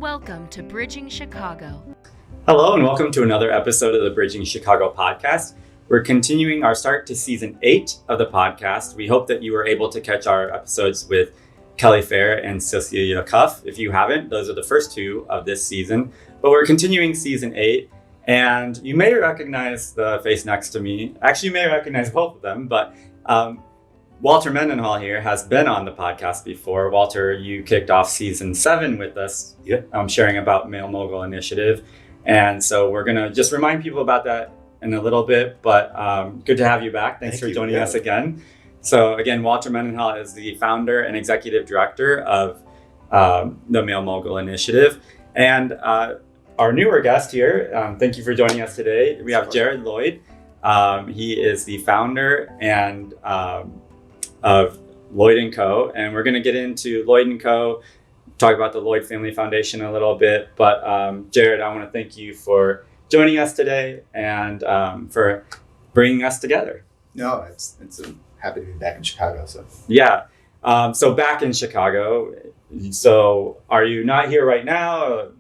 Welcome to Bridging Chicago. Hello and welcome to another episode of the Bridging Chicago podcast. We're continuing our start to season 8 of the podcast. We hope that you were able to catch our episodes with Kelly Fair and Cecilia Cuff. If you haven't, those are the first 2 of this season. But we're continuing season 8, and you may recognize the face next to me. Actually, you may recognize both of them, but Walter Mendenhall here has been on the podcast before. Walter, you kicked off season 7 with us, sharing about Male Mogul Initiative. And so we're going to just remind people about that in a little bit, but good to have you back. Thanks for joining us again. So again, Walter Mendenhall is the founder and executive director of the Male Mogul Initiative. And our newer guest here, thank you for joining us today. We have Jarryd Loyd. He is the founder and of Loyd Co. And we're going to get into Loyd Co., talk about the Loyd Family Foundation a little bit. But Jarryd, I want to thank you for joining us today and for bringing us together. No, it's happy to be back in Chicago. So yeah, so back in Chicago. So are you not here right now?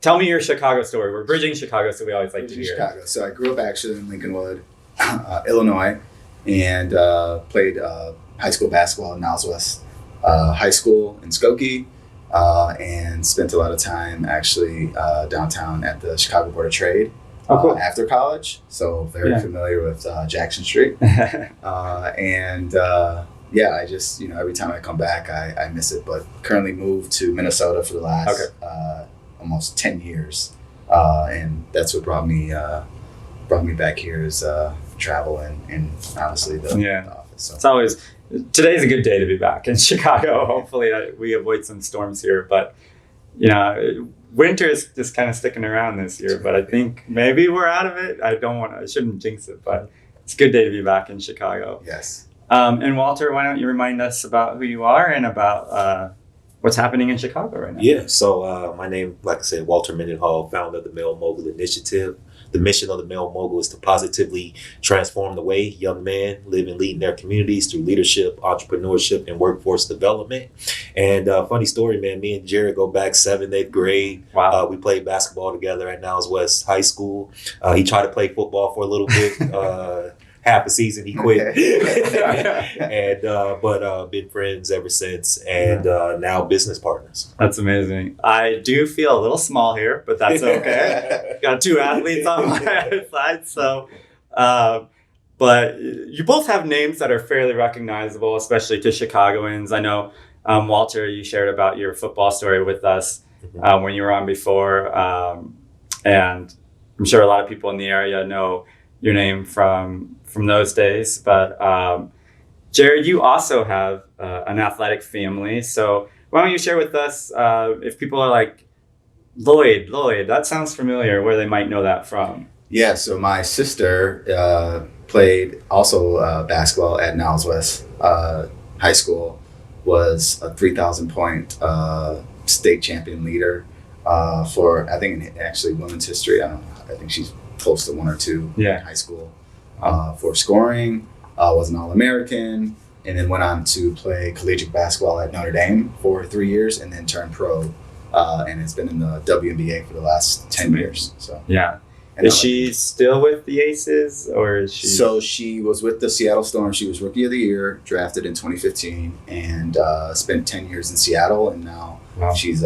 Tell me your Chicago story. We're bridging Chicago, so we always like to hear Chicago. So I grew up actually in Lincolnwood, Illinois, and played high school basketball in Niles West High School in Skokie, and spent a lot of time actually downtown at the Chicago Board of Trade after college. So very familiar with Jackson Street. I just, every time I come back, I miss it. But currently moved to Minnesota for the last almost 10 years. And that's what brought me back here is travel and honestly the office. So. Today's a good day to be back in Chicago. Hopefully we avoid some storms here, but winter is just kind of sticking around this year, but I think maybe we're out of it. I shouldn't jinx it, but it's a good day to be back in Chicago. Yes. And Walter, why don't you remind us about who you are and about what's happening in Chicago right now? Yeah, so my name, like I said, Walter Mendenhall, founder of the Male Mogul Initiative. The mission of the Male Mogul is to positively transform the way young men live and lead in their communities through leadership, entrepreneurship, and workforce development. And funny story, man, me and Jarryd go back 7th, 8th grade. Wow. We played basketball together at Niles West High School. He tried to play football for a little bit. Half a season he quit. But been friends ever since, and now business partners. That's amazing. I do feel a little small here, but that's okay. Got 2 athletes on my side, so but you both have names that are fairly recognizable, especially to Chicagoans. I know Walter, you shared about your football story with us when you were on before, and I'm sure a lot of people in the area know your name from those days. But Jarryd, you also have an athletic family. So why don't you share with us if people are like, Loyd, that sounds familiar, where they might know that from? Yeah, so my sister played also basketball at Niles West High School, was a 3,000 point state champion leader for, I think, actually women's history. I think she's close to 1 or 2 in high school for scoring, was an All-American, and then went on to play collegiate basketball at Notre Dame for 3 years and then turned pro, and has been in the WNBA for the last 10 years. So is she still with the Aces, or is she? So she was with the Seattle Storm. She was Rookie of the Year, drafted in 2015, and spent 10 years in Seattle, and now she's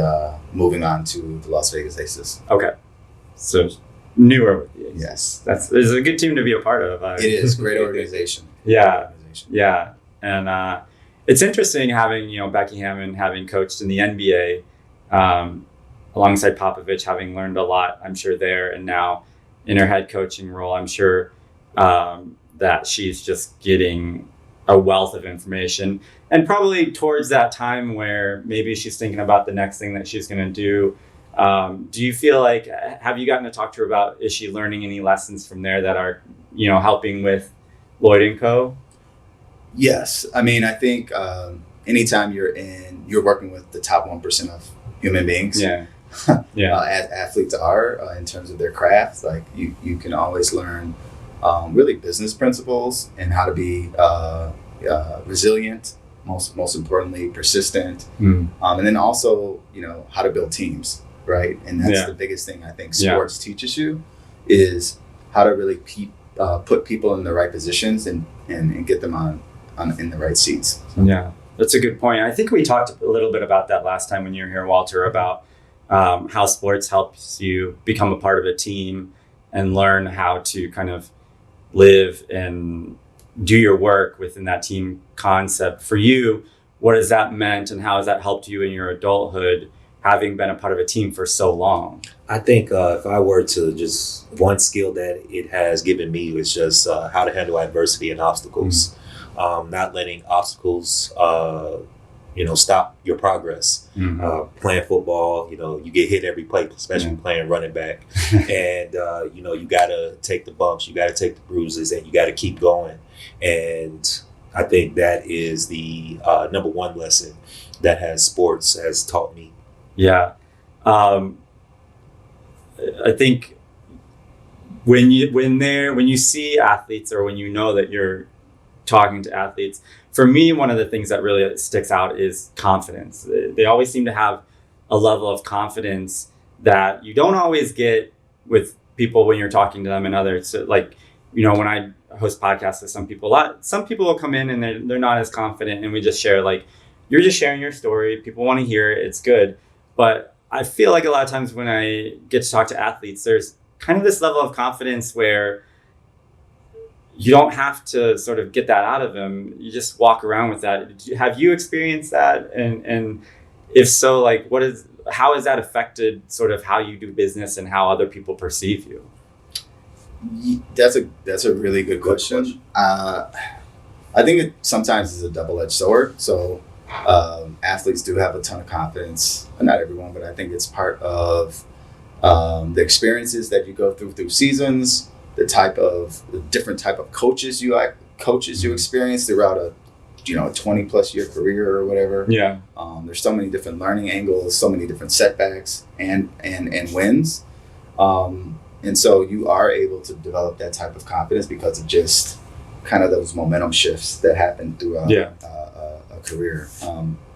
moving on to the Las Vegas Aces. Okay, so newer with the Aces. Yes. It's a good team to be a part of. It is. Great organization. Yeah. And it's interesting having, Becky Hammon having coached in the NBA alongside Popovich, having learned a lot, I'm sure, there, and now in her head coaching role, I'm sure that she's just getting a wealth of information, and probably towards that time where maybe she's thinking about the next thing that she's going to do. Do you feel like, have you gotten to talk to her about, is she learning any lessons from there that are, helping with Loyd Co? Yes. I mean, I think anytime you're working with the top 1% of human beings, as athletes are in terms of their craft, like you can always learn really business principles and how to be resilient most importantly, persistent. Mm. And then also, how to build teams, right? And that's Yeah. the biggest thing I think sports teaches you is how to really put people in the right positions and get them on in the right seats. Yeah, that's a good point. I think we talked a little bit about that last time when you were here, Walter, about how sports helps you become a part of a team and learn how to kind of live and do your work within that team concept. For you, what has that meant and how has that helped you in your adulthood, having been a part of a team for so long? I think if I were to just one skill that it has given me is just how to handle adversity and obstacles. Not letting obstacles, stop your progress. Playing football, you get hit every play, especially playing running back. And, you got to take the bumps, you got to take the bruises, and you got to keep going. And I think that is the number one lesson that sports has taught me. Yeah. I think when you see athletes or when you know that you're talking to athletes, for me, one of the things that really sticks out is confidence. They always seem to have a level of confidence that you don't always get with people when you're talking to them and others. So like, when I host podcasts with some people will come in and they're not as confident, and we just share, like, you're just sharing your story. People want to hear it. It's good. But I feel like a lot of times when I get to talk to athletes, there's kind of this level of confidence where you don't have to sort of get that out of them. You just walk around with that. Have you experienced that? And if so, like, how has that affected sort of how you do business and how other people perceive you? That's a really good question. I think it sometimes is a double-edged sword. So athletes do have a ton of confidence. Not everyone, but I think it's part of the experiences that you go through seasons, the different type of coaches you experience throughout a 20+ year career or whatever. Yeah. There's so many different learning angles, so many different setbacks and wins. And so you are able to develop that type of confidence because of just kind of those momentum shifts that happen throughout a career.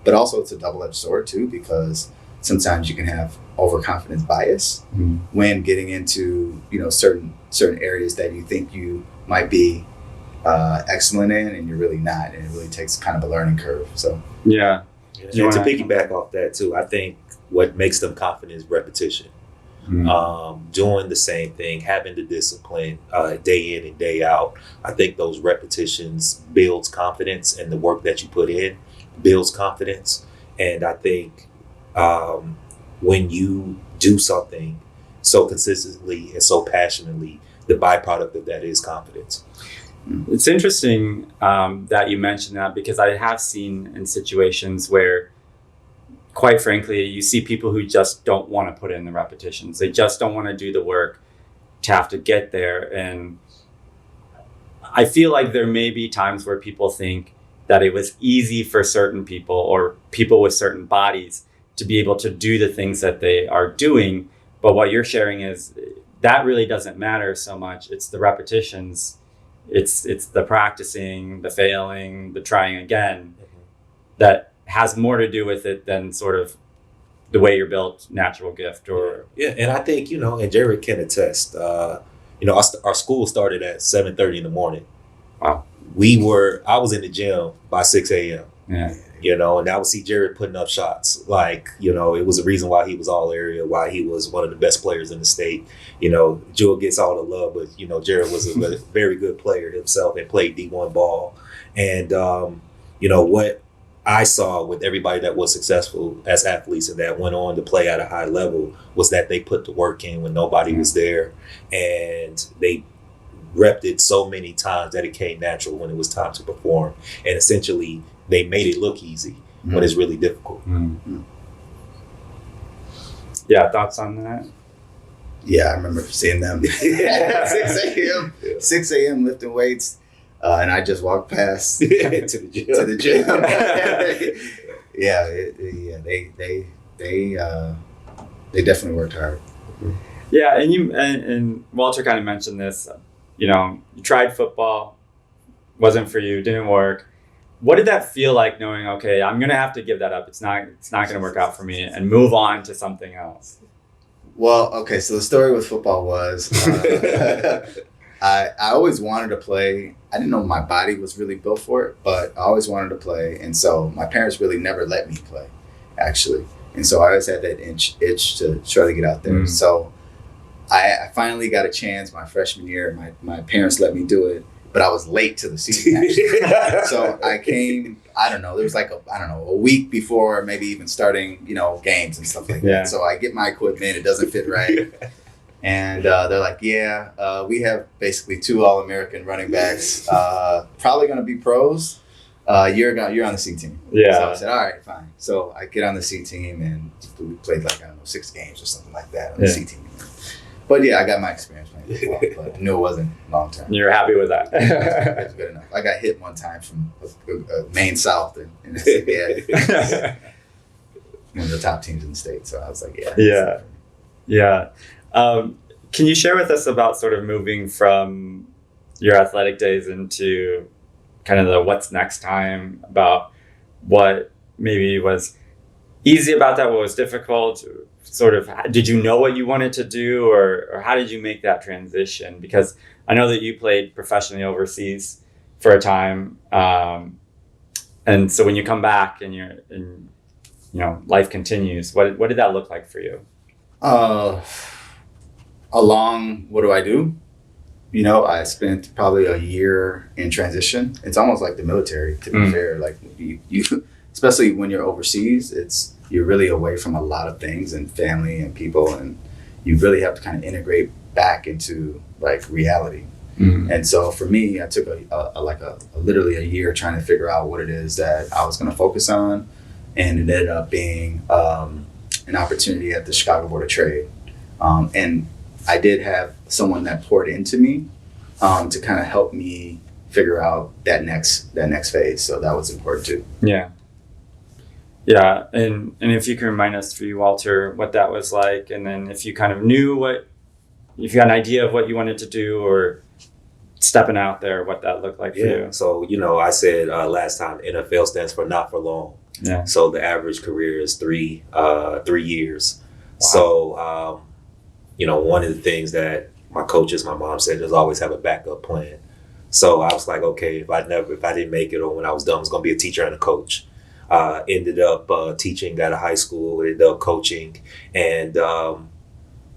But also it's a double-edged sword too, because sometimes you can have overconfidence bias when getting into certain areas that you think you might be excellent in, and you're really not, and it really takes kind of a learning curve. So and to piggyback off that too, I think what makes them confident is repetition. Doing the same thing, having the discipline day in and day out. I think those repetitions builds confidence, and the work that you put in builds confidence. And I think when you do something so consistently and so passionately, the byproduct of that is confidence. It's interesting that you mentioned that, because I have seen in situations where, quite frankly, you see people who just don't want to put in the repetitions. They just don't want to do the work to have to get there. And I feel like there may be times where people think that it was easy for certain people or people with certain bodies to be able to do the things that they are doing. But what you're sharing is that really doesn't matter so much. It's the repetitions. It's the practicing, the failing, the trying again that has more to do with it than sort of the way you're built, natural gift, or and I think and Jarryd can attest. Our school started at 7:30 in the morning. Wow. I was in the gym by 6 a.m. Yeah. And I would see Jarryd putting up shots. Like, it was a reason why he was all area, why he was one of the best players in the state. Jewell gets all the love, but Jarryd was a very good player himself and played D1 ball. And what I saw with everybody that was successful as athletes and that went on to play at a high level was that they put the work in when nobody was there, and they repped it so many times that it came natural when it was time to perform. And essentially, they made it look easy when it's really difficult. Yeah, thoughts on that? Yeah, I remember seeing them 6 a.m. lifting weights. And I just walked past to the gym. They definitely worked hard. Yeah, and Walter kind of mentioned this. You tried football, wasn't for you, didn't work. what did that feel like, knowing, okay, I'm going to have to give that up. It's not going to work out for me, and move on to something else? Well, okay, so the story with football was I always wanted to play. I didn't know my body was really built for it, but I always wanted to play. And so my parents really never let me play, actually. And so I always had that itch to try to get out there. So I finally got a chance my freshman year. My parents let me do it, but I was late to the season, actually. So I came, I don't know, there was like a week before maybe even starting, games and stuff like that. So I get my equipment, it doesn't fit right. And they're like, we have basically 2 All-American running backs, probably going to be pros. You're on the C team. Yeah. So I said, all right, fine. So I get on the C team, and we played 6 games or something like that on the C team. But I got my experience playing football, but I knew it wasn't long term. You're happy with that? It was good enough. I got hit one time from Maine South, and I said, one of the top teams in the state. So I was like, Yeah. Can you share with us about sort of moving from your athletic days into kind of the what's next time, about what maybe was easy about that, what was difficult? Sort of, did you know what you wanted to do, or how did you make that transition? Because I know that you played professionally overseas for a time. And so when you come back and life continues, what did that look like for you? What do I do? I spent probably a year in transition. It's almost like the military, to be fair. Like you, especially when you're overseas, you're really away from a lot of things and family and people, and you really have to kind of integrate back into like reality. And so for me, I took literally a year trying to figure out what it is that I was going to focus on, and it ended up being an opportunity at the Chicago Board of Trade. And I did have someone that poured into me to kind of help me figure out that next phase. So that was important too. Yeah. And if you can remind us for you, Walter, what that was like, and then if you kind of knew if you had an idea of what you wanted to do, or stepping out there, what that looked like for you. So, I said last time, NFL stands for not for long. Yeah. So the average career is 3 years. Wow. So, one of the things that my coaches, my mom said, is always have a backup plan. So I was like, okay, if I didn't make it, or when I was done, I was going to be a teacher and a coach. Ended up teaching at a high school, ended up coaching. And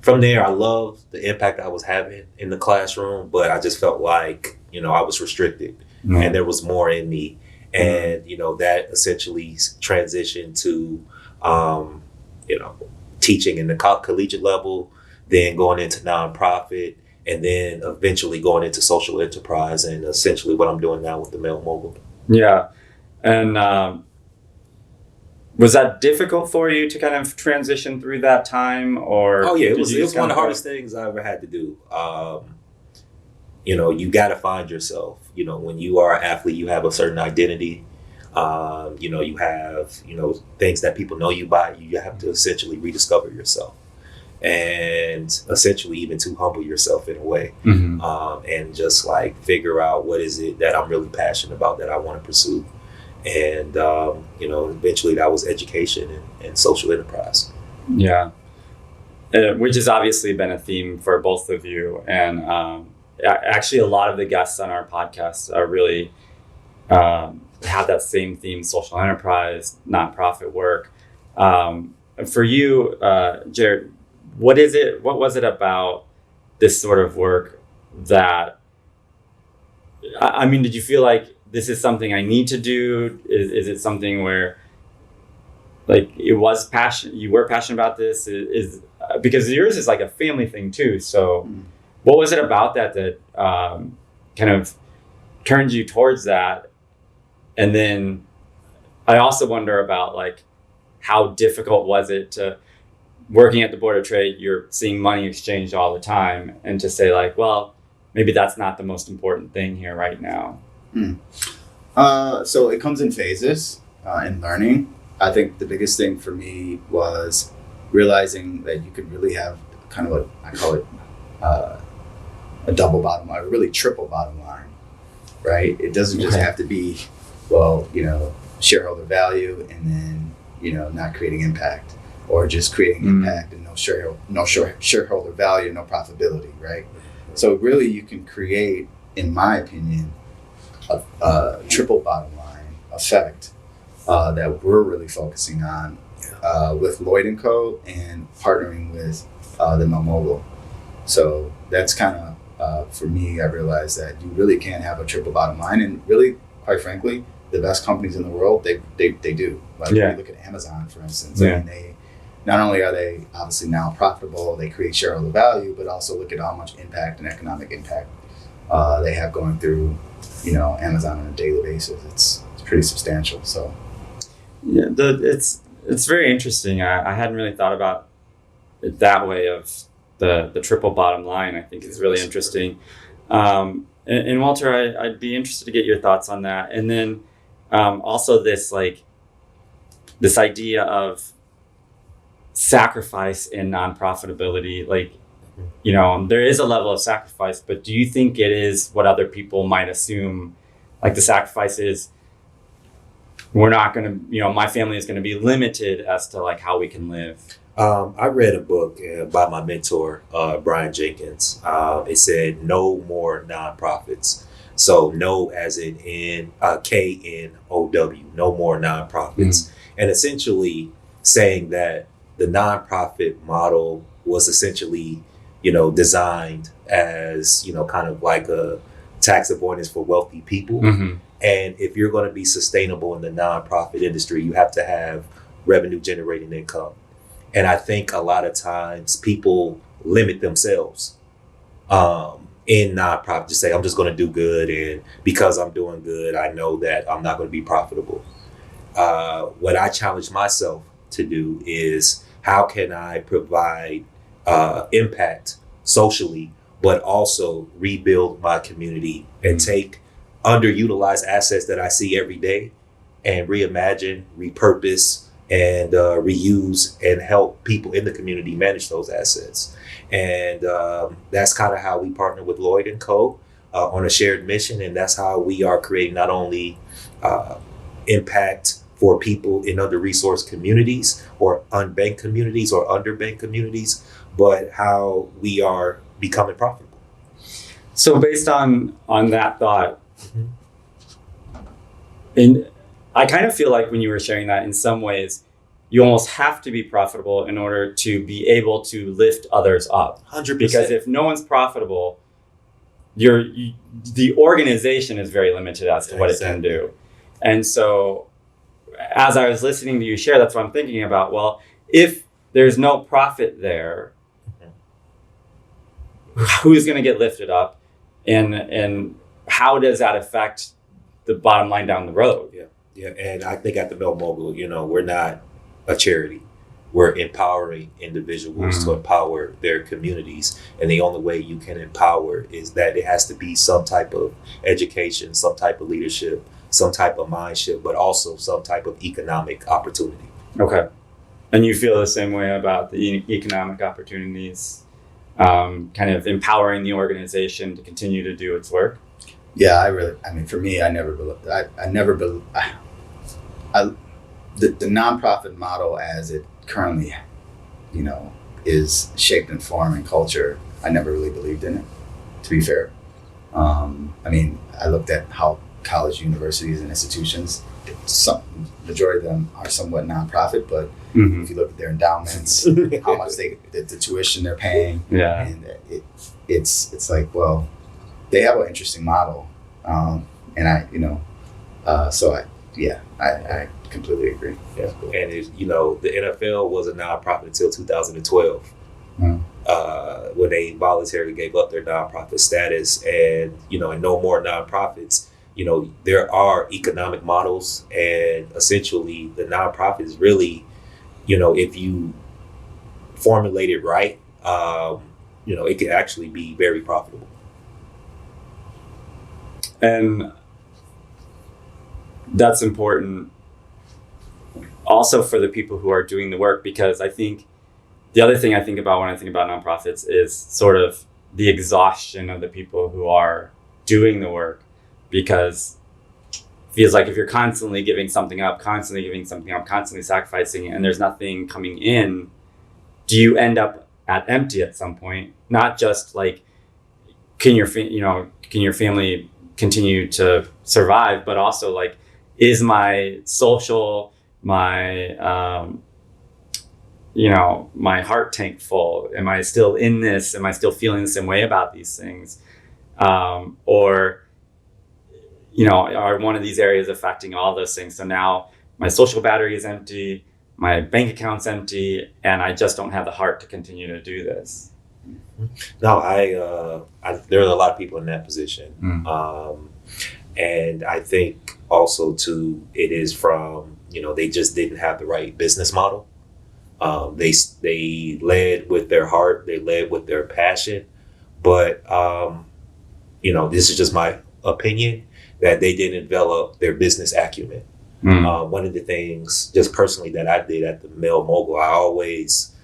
from there, I loved the impact I was having in the classroom, but I just felt like, I was restricted and there was more in me. And, that essentially transitioned to, teaching in the collegiate level, then going into nonprofit, and then eventually going into social enterprise, and essentially what I'm doing now with the Male Mogul. Yeah. And was that difficult for you to kind of transition through that time, or? Oh yeah, it was one of the hardest things I ever had to do. You got to find yourself. When you are an athlete, you have a certain identity. You have, things that people know you by. You have to essentially rediscover yourself, and essentially even to humble yourself in a way, and just like figure out what is it that I'm really passionate about, that I want to pursue. And, eventually that was education and social enterprise. Yeah. Which has obviously been a theme for both of you. And actually a lot of the guests on our podcast are really have that same theme: social enterprise, nonprofit work. For you, Jarryd, what was it about this sort of work that, did you feel like this is something I need to do? Is it something where, like, it was passion? You were passionate about this? Is because yours is like a family thing too. So, what was it about that kind of turned you towards that? And then, I also wonder about like, how difficult was it to working at the Board of Trade? You're seeing money exchanged all the time, and to say like, well, maybe that's not the most important thing here right now. So it comes in phases in learning. I think the biggest thing for me was realizing that you could really have kind of I call it a double bottom line, or really triple bottom line, right? It doesn't just have to be well, shareholder value and then, not creating impact, or just creating impact and no shareholder value, no profitability, right? So really you can create, in my opinion, a triple bottom line effect that we're really focusing on with Loyd Co and partnering with the Male Mogul. So that's kind of, for me, I realized that you really can have a triple bottom line, and really, quite frankly, the best companies in the world, they do. Like when you look at Amazon, for instance, I mean, they not only are they obviously now profitable, they create shareholder value, but also look at how much impact and economic impact they have going through, Amazon on a daily basis. It's pretty substantial. So yeah, it's very interesting. I hadn't really thought about it that way, of the triple bottom line. I think it's really interesting. And Walter, I'd be interested to get your thoughts on that. And then also this idea of sacrifice and non-profitability. Like, there is a level of sacrifice, but do you think it is what other people might assume? Like the sacrifice is, we're not going to, my family is going to be limited as to like how we can live. I read a book by my mentor, Brian Jenkins. It said no more nonprofits. So no as in KNOW, no more nonprofits. And essentially saying that the nonprofit model was essentially, designed as, kind of like a tax avoidance for wealthy people. And if you're going to be sustainable in the nonprofit industry, you have to have revenue generating income. And I think a lot of times people limit themselves in nonprofit to say, I'm just going to do good. And because I'm doing good, I know that I'm not going to be profitable. What I challenge myself to do is, how can I provide impact socially, but also rebuild my community and take underutilized assets that I see every day and reimagine, repurpose, and reuse and help people in the community manage those assets. And that's kind of how we partner with Loyd Co on a shared mission. And that's how we are creating not only impact for people in under-resourced communities or unbanked communities or underbanked communities, but how we are becoming profitable. So based on that thought, and I kind of feel like when you were sharing that, in some ways, you almost have to be profitable in order to be able to lift others up. 100%. Because if no one's profitable, the organization is very limited as to what it can do. And so as I was listening to you share, that's what I'm thinking about. Well, if there's no profit there, who's going to get lifted up? And how does that affect the bottom line down the road? Yeah. And I think at the Male Mogul, we're not a charity. We're empowering individuals to empower their communities. And the only way you can empower is that it has to be some type of education, some type of leadership, some type of mindship, but also some type of economic opportunity. Okay. And you feel the same way about the economic opportunities, kind of empowering the organization to continue to do its work? Yeah, for me, the nonprofit model as it currently, is shaped and formed in culture, I never really believed in it, to be fair. I looked at how college, universities, and institutions, majority of them are somewhat nonprofit, but if you look at their endowments, how much the tuition they're paying, and it's like, well, they have an interesting model, and I completely agree. Yeah, and the NFL was a nonprofit until 2012, when they voluntarily gave up their nonprofit status, and and no more nonprofits. There are economic models, and essentially the nonprofit is really, if you formulate it right, it can actually be very profitable. And that's important also for the people who are doing the work, because I think the other thing I think about when I think about nonprofits is sort of the exhaustion of the people who are doing the work, because feels like if you're constantly giving something up, constantly sacrificing, and there's nothing coming in, do you end up at empty at some point? Not just like, can your family continue to survive, but also like, is my social, my my heart tank full? Am I still in this? Am I still feeling the same way about these things? Or are one of these areas affecting all those things? So now my social battery is empty, my bank account's empty, and I just don't have the heart to continue to do this. No, there are a lot of people in that position. And I think also too, it is from, they just didn't have the right business model. They led with their heart, they led with their passion, but this is just my opinion, that they didn't develop their business acumen. One of the things, just personally, that I did at the Male Mogul, I always,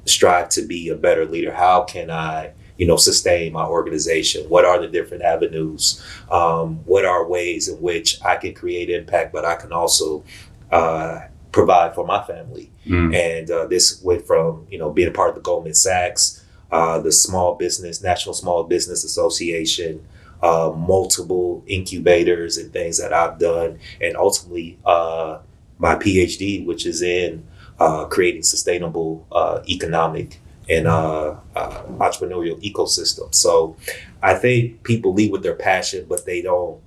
strive to be a better leader. How can I, sustain my organization? What are the different avenues? What are ways in which I can create impact, but I can also provide for my family? And this went from, being a part of the Goldman Sachs, the National Small Business Association, multiple incubators and things that I've done, and ultimately my PhD, which is in creating sustainable economic and entrepreneurial ecosystem. So I think people lead with their passion, but they don't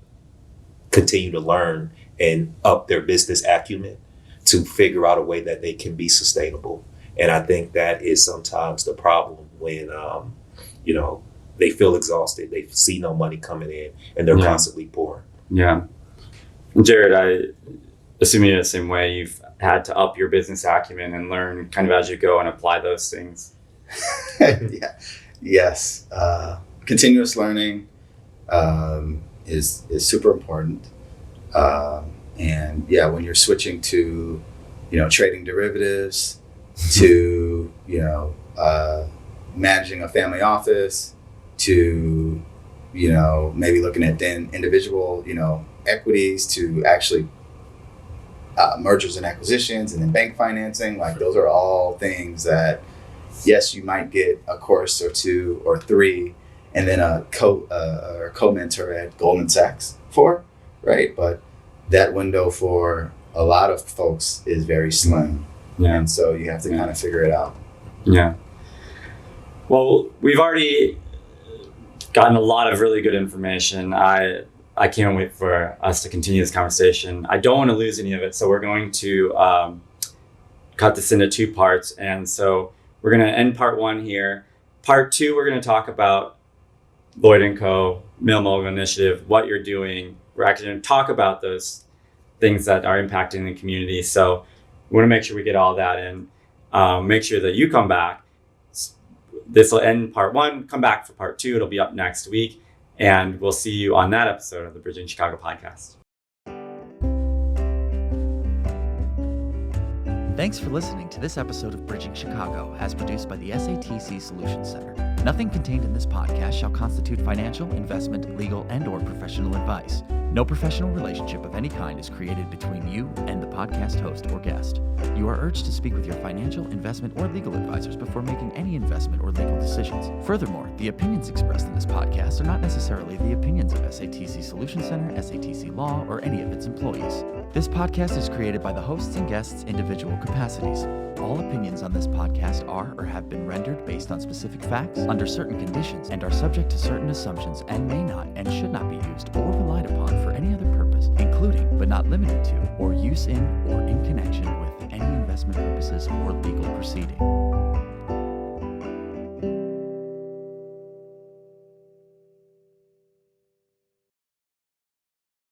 continue to learn and up their business acumen to figure out a way that they can be sustainable. And I think that is sometimes the problem when, they feel exhausted, they see no money coming in, and they're constantly poor. Yeah. Jarryd, I assume you're the same way. You've had to up your business acumen and learn kind of as you go and apply those things. Yes. Continuous learning is super important. And when you're switching to, trading derivatives, to, managing a family office, to, maybe looking at then individual, equities, to actually mergers and acquisitions, and then bank financing, like those are all things that, yes, you might get a course or two or three, and then a co-mentor at Goldman Sachs for, right? But that window for a lot of folks is very slim. And so you have to kind of figure it out. Well, we've already gotten a lot of really good information. I can't wait for us to continue this conversation. I don't want to lose any of it, so we're going to cut this into 2 parts. And so we're going to end part 1 here. Part 2, we're going to talk about Loyd Co, Male Mogul Initiative, what you're doing. We're actually going to talk about those things that are impacting the community. So we want to make sure we get all that in. Make sure that you come back. This will end part 1. Come back for part 2. It'll be up next week. And we'll see you on that episode of the Bridging Chicago podcast. Thanks for listening to this episode of Bridging Chicago, as produced by the SATC Solutions Center. Nothing contained in this podcast shall constitute financial, investment, legal, and/or professional advice. No professional relationship of any kind is created between you and the podcast host or guest. You are urged to speak with your financial, investment, or legal advisors before making any investment or legal decisions. Furthermore, the opinions expressed in this podcast are not necessarily the opinions of SATC Solutions Center, SATC Law, or any of its employees. This podcast is created by the hosts and guests' individual capacities. All opinions on this podcast are or have been rendered based on specific facts, under certain conditions, and are subject to certain assumptions, and may not and should not be used or relied upon for any other purpose, including but not limited to, or use in or in connection with any investment purposes or legal proceeding.